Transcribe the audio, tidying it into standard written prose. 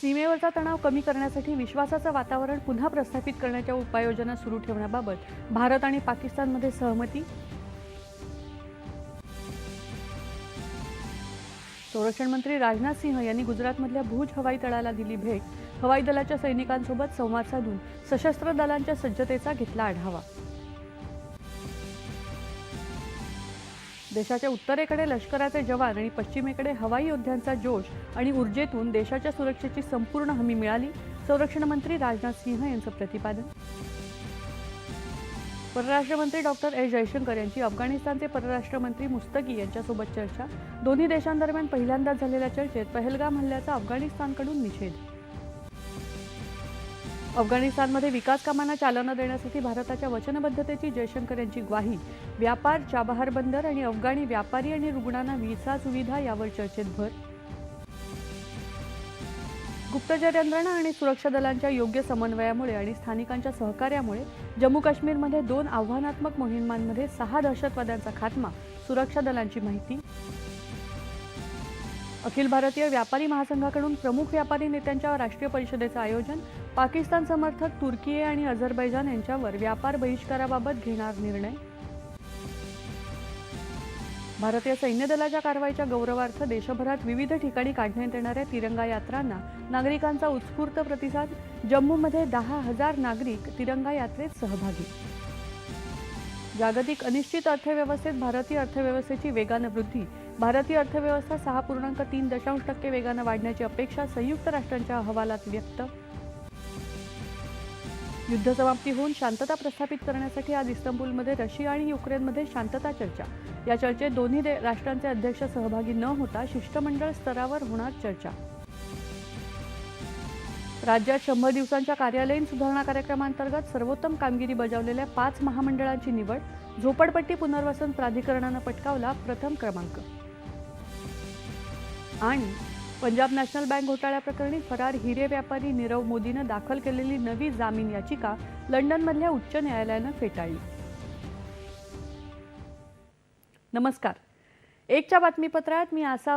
सीमेवरचा तणाव कमी करण्यासाठी विश्वासाचं वातावरण पुन्हा प्रस्थापित करण्याच्या उपाययोजना सुरू ठेवण्याबाबत भारत आणि पाकिस्तानमध्ये सहमती. संरक्षण मंत्री राजनाथ सिंह यांनी गुजरातमधल्या भुज हवाई तळाला दिली भेट. हवाई दलाच्या सैनिकांसोबत संवाद साधून सशस्त्र दलांच्या सज्जतेचा घेतला आढावा. देशाच्या उत्तरेकडे लष्कराचे जवान आणि पश्चिमेकडे हवाई योद्ध्यांचा जोश आणि ऊर्जेतून देशाच्या सुरक्षेची संपूर्ण हमी मिळाली. संरक्षण मंत्री राजनाथ सिंह यांचं प्रतिपादन. परराष्ट्र मंत्री डॉक्टर एस जयशंकर यांची अफगाणिस्तानचे परराष्ट्र मंत्री मुस्तकी यांच्यासोबत चर्चा. दोन्ही देशांदरम्यान पहिल्यांदाच झालेल्या चर्चेत पहलगाम हल्ल्याचा अफगाणिस्तानकडून निषेध. अफगाणिस्तानमध्ये विकास कामांना चालना देण्यासाठी भारताच्या वचनबद्धतेची जयशंकर यांची ग्वाही. व्यापार, चाबहार बंदर आणि अफगाणी व्यापारी आणि रुग्णांना व्हिसा सुविधा यावर चर्चेत भर. गुप्तचर यंत्रणा आणि सुरक्षा दलांच्या योग्य समन्वयामुळे आणि स्थानिकांच्या सहकार्यामुळे जम्मू काश्मीरमध्ये 2 आव्हानात्मक मोहिमांमध्ये 6 दहशतवाद्यांचा खात्मा. सुरक्षा दलांची माहिती. अखिल भारतीय व्यापारी महासंघाकडून प्रमुख व्यापारी नेत्यांच्या राष्ट्रीय परिषदेचं आयोजन. पाकिस्तान समर्थक तुर्की आणि अझरबैजान यांच्यावर व्यापार बहिष्काराबाबत घेणार निर्णय. भारतीय सैन्य दलाच्या कारवाईच्या गौरवार्थ देशभरात विविध ठिकाणी काढण्यात येणाऱ्या तिरंगा यात्रांना नागरिकांचा उत्स्फूर्त प्रतिसाद. जम्मूमध्ये 10,000 नागरिक तिरंगा यात्रेत सहभागी. जागतिक अनिश्चित अर्थव्यवस्थेत भारतीय अर्थव्यवस्थेची वेगानं वृद्धी. भारतीय अर्थव्यवस्था 6.3% वेगानं वाढण्याची अपेक्षा संयुक्त राष्ट्रांच्या अहवालात व्यक्त. युद्धसमाप्ती होऊन शांतता प्रस्थापित करण्यासाठी आज इस्तंबूलमध्ये रशिया आणि युक्रेनमध्ये शांतता चर्चा. या चर्चेत दोन्ही राष्ट्रांचे अध्यक्ष सहभागी न होता शिष्टमंडळ स्तरावर होणार चर्चा. राज्यात 100 दिवसांच्या कार्यालयीन सुधारणा कार्यक्रमांतर्गत सर्वोत्तम कामगिरी बजावलेल्या 5 महामंडळांची निवड. झोपडपट्टी पुनर्वसन प्राधिकरणानं पटकावला प्रथम क्रमांक. आणि पंजाब नॅशनल बँक घोटाळ्याप्रकरणी फरार हिरे व्यापारी नीरव मोदीनं दाखल केलेली नवी जामीन याचिका लंडनमधल्या उच्च न्यायालयानं फेटाळली. नमस्कार. एकच्या बातमीपत्रात मी आसा